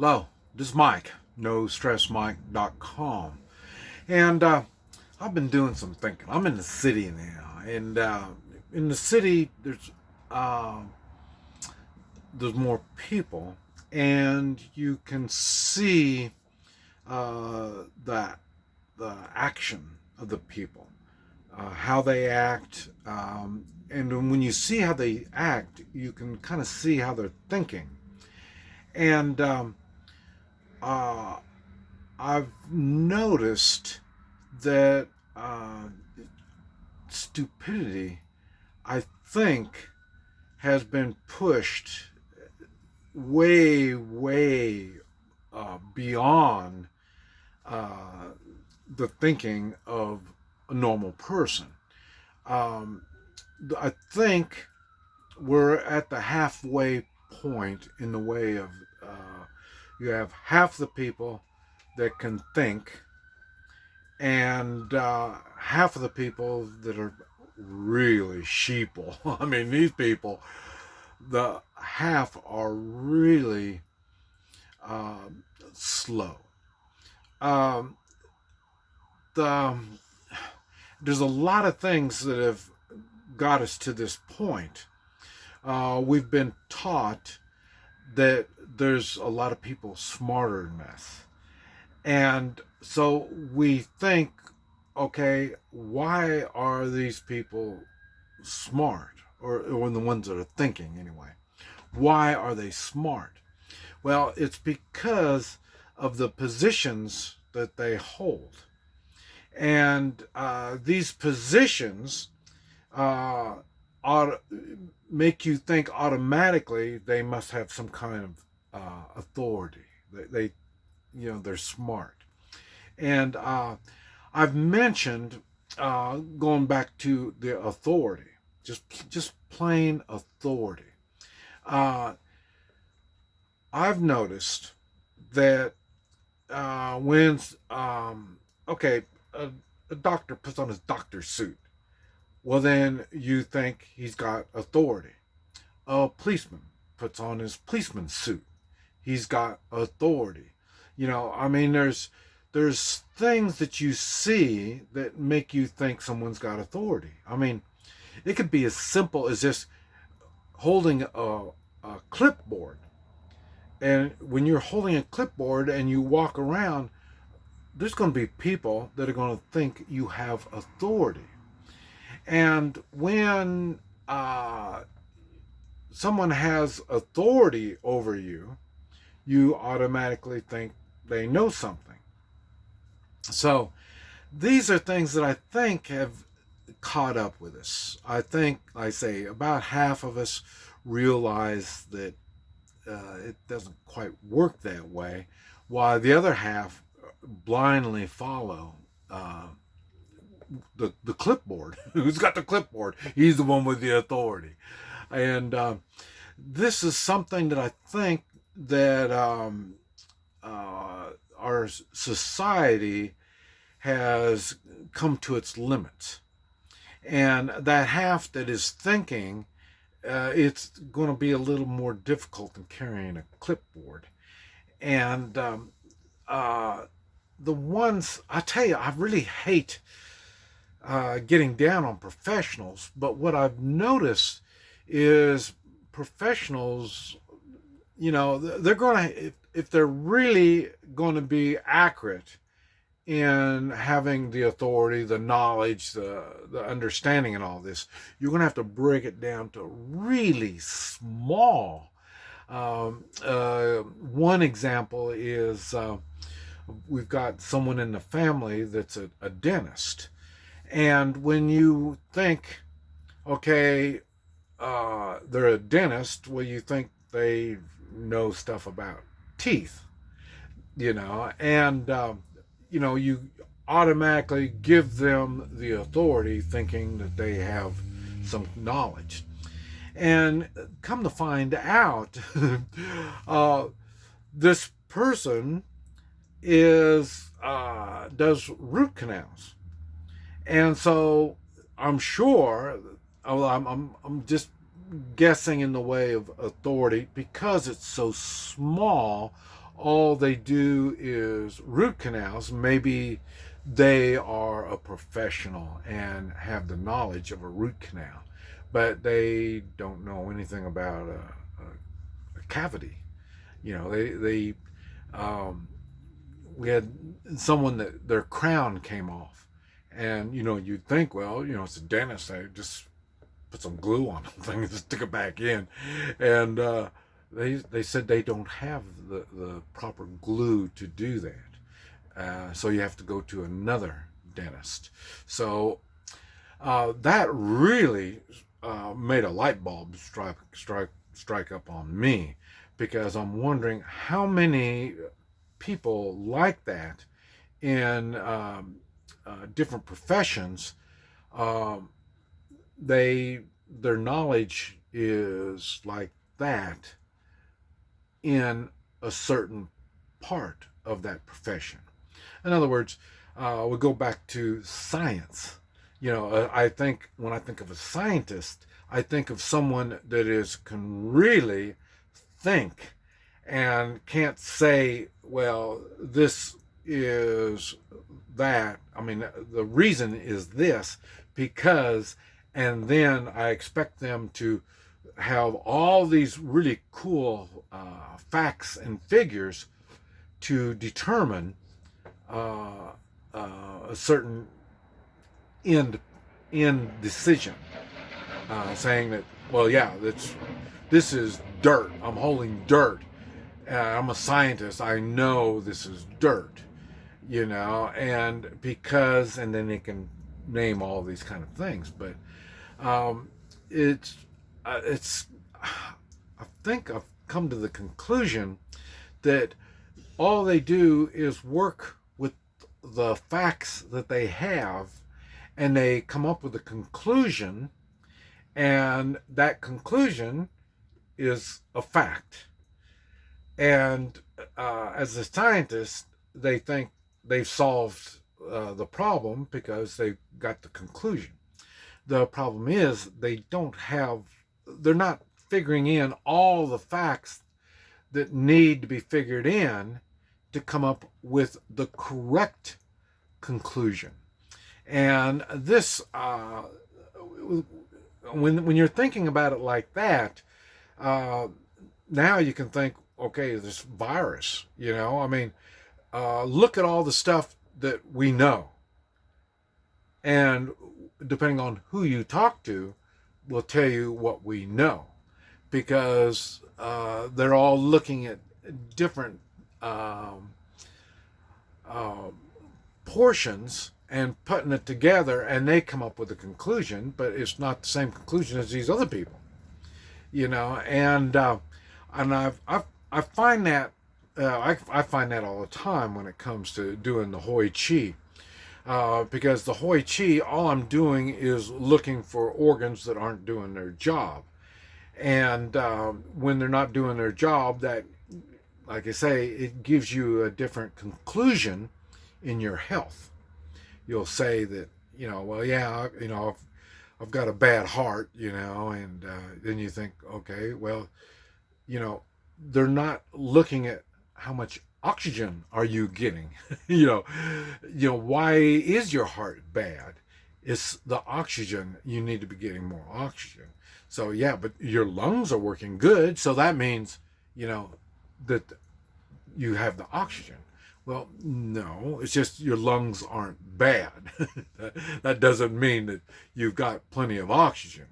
Hello, this is Mike, NoStressMike.com. And I've been doing some thinking. I'm in the city now, and in the city, uh, there's more people, and you can see that the action of the people, how they act, and when you see how they act, you can kind of see how they're thinking. And uh, I've noticed that stupidity, I think, has been pushed way, way beyond uh, the thinking of a normal person. Um, I think we're at the halfway point in the way of you have half the people that can think, and half of the people that are really sheeple. I mean, these people, the half are really uh, slow. Um, the, there's a lot of things that have got us to this point. We've been taught that there's a lot of people smarter than us. And so we think, okay, why are these people smart? Or the ones that are thinking anyway. Why are they smart? Well, it's because of the positions that they hold. And these positions uh, ought make you think automatically they must have some kind of authority. They're smart. And I've mentioned going back to the authority, just plain authority. Uh, I've noticed that when okay, a doctor puts on his doctor's suit, well then you think he's got authority. A policeman puts on his policeman's suit, he's got authority. I mean, there's things that you see that make you think someone's got authority. I mean, it could be as simple as just holding a clipboard. And when you're holding a clipboard and you walk around, there's going to be people that are going to think you have authority. And when someone has authority over you, you automatically think they know something. So these are things that I think have caught up with us. I think, I say, about half of us realize that it doesn't quite work that way, while the other half blindly follow the clipboard. Who's got the clipboard? He's the one with the authority. And this is something that I think that our society has come to its limits. And that half that is thinking, it's going to be a little more difficult than carrying a clipboard. And the ones, I tell you, I really hate getting down on professionals, but what I've noticed is professionals, they're going to, if they're really going to be accurate in having the authority, the knowledge, the understanding and all this, you're going to have to break it down to really small. One example is we've got someone in the family that's a dentist. And when you think, okay, they're a dentist, well, you think they know stuff about teeth, and you automatically give them the authority thinking that they have some knowledge. And come to find out, this person does root canals. And so I'm sure, I'm just guessing in the way of authority, because it's so small all they do is root canals, maybe they are a professional and have the knowledge of a root canal, but they don't know anything about a cavity. You know, um, we had someone that their crown came off, and you'd think, well, it's a dentist. They just put some glue on the thing and stick it back in, and they said they don't have the proper glue to do that. So you have to go to another dentist. So that really made a light bulb strike up on me, because I'm wondering how many people like that in different professions. Their knowledge is like that in a certain part of that profession. In other words, we go back to science. I think when I think of a scientist, I think of someone that can really think and can't say, well, this is that. I mean, the reason is this because, and then I expect them to have all these really cool facts and figures to determine a certain end decision, saying that, well, yeah, this is dirt. I'm holding dirt. I'm a scientist. I know this is dirt, and because, and then they can name all these kind of things. But it's I think I've come to the conclusion that all they do is work with the facts that they have, and they come up with a conclusion, and that conclusion is a fact. And as a scientist, they think they've solved the problem because they got the conclusion. The problem is they're not figuring in all the facts that need to be figured in to come up with the correct conclusion. And this, when you're thinking about it like that, now you can think, okay, this virus, I mean, look at all the stuff that we know. And depending on who you talk to, will tell you what we know, because they're all looking at different portions and putting it together, and they come up with a conclusion, but it's not the same conclusion as these other people, and I find that I find that all the time when it comes to doing the Hoi Chi. Because the Hoi Chi, all I'm doing is looking for organs that aren't doing their job. And when they're not doing their job, that, like I say, it gives you a different conclusion in your health. You'll say that, well, yeah, I've got a bad heart, and then you think, okay, well, they're not looking at how much oxygen are you getting. Why is your heart bad? It's the oxygen. You need to be getting more oxygen. So yeah, but your lungs are working good, so that means that you have the oxygen. Well, no, it's just your lungs aren't bad. That doesn't mean that you've got plenty of oxygen.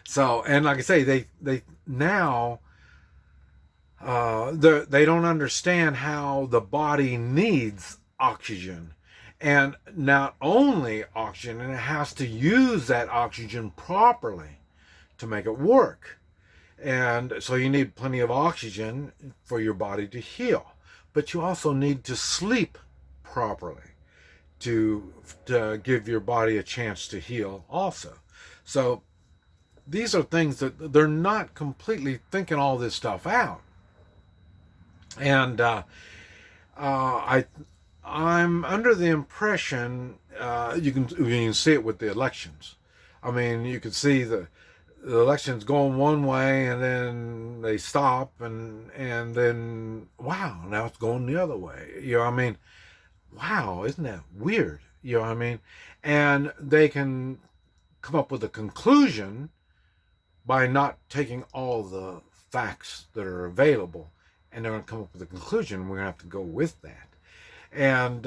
So, and like I say, they now they don't understand how the body needs oxygen, and not only oxygen, and it has to use that oxygen properly to make it work. And so you need plenty of oxygen for your body to heal, but you also need to sleep properly to give your body a chance to heal also. So these are things that they're not completely thinking all this stuff out. And I'm under the impression you can see it with the elections. I mean, you can see the election's going one way, and then they stop, and then wow, now it's going the other way. You know what I mean? Wow, isn't that weird? You know what I mean? And they can come up with a conclusion by not taking all the facts that are available, and they're going to come up with a conclusion. We're going to have to go with that. And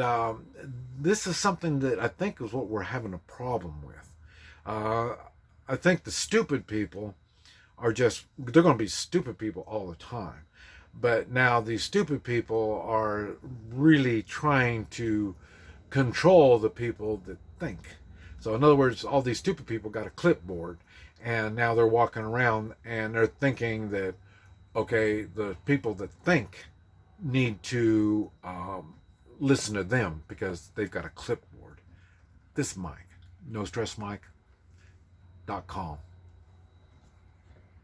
this is something that I think is what we're having a problem with. I think the stupid people are just, they're going to be stupid people all the time. But now these stupid people are really trying to control the people that think. So in other words, all these stupid people got a clipboard, and now they're walking around and they're thinking that, okay, the people that think need to listen to them because they've got a clipboard. This Mike, NoStressMike.com.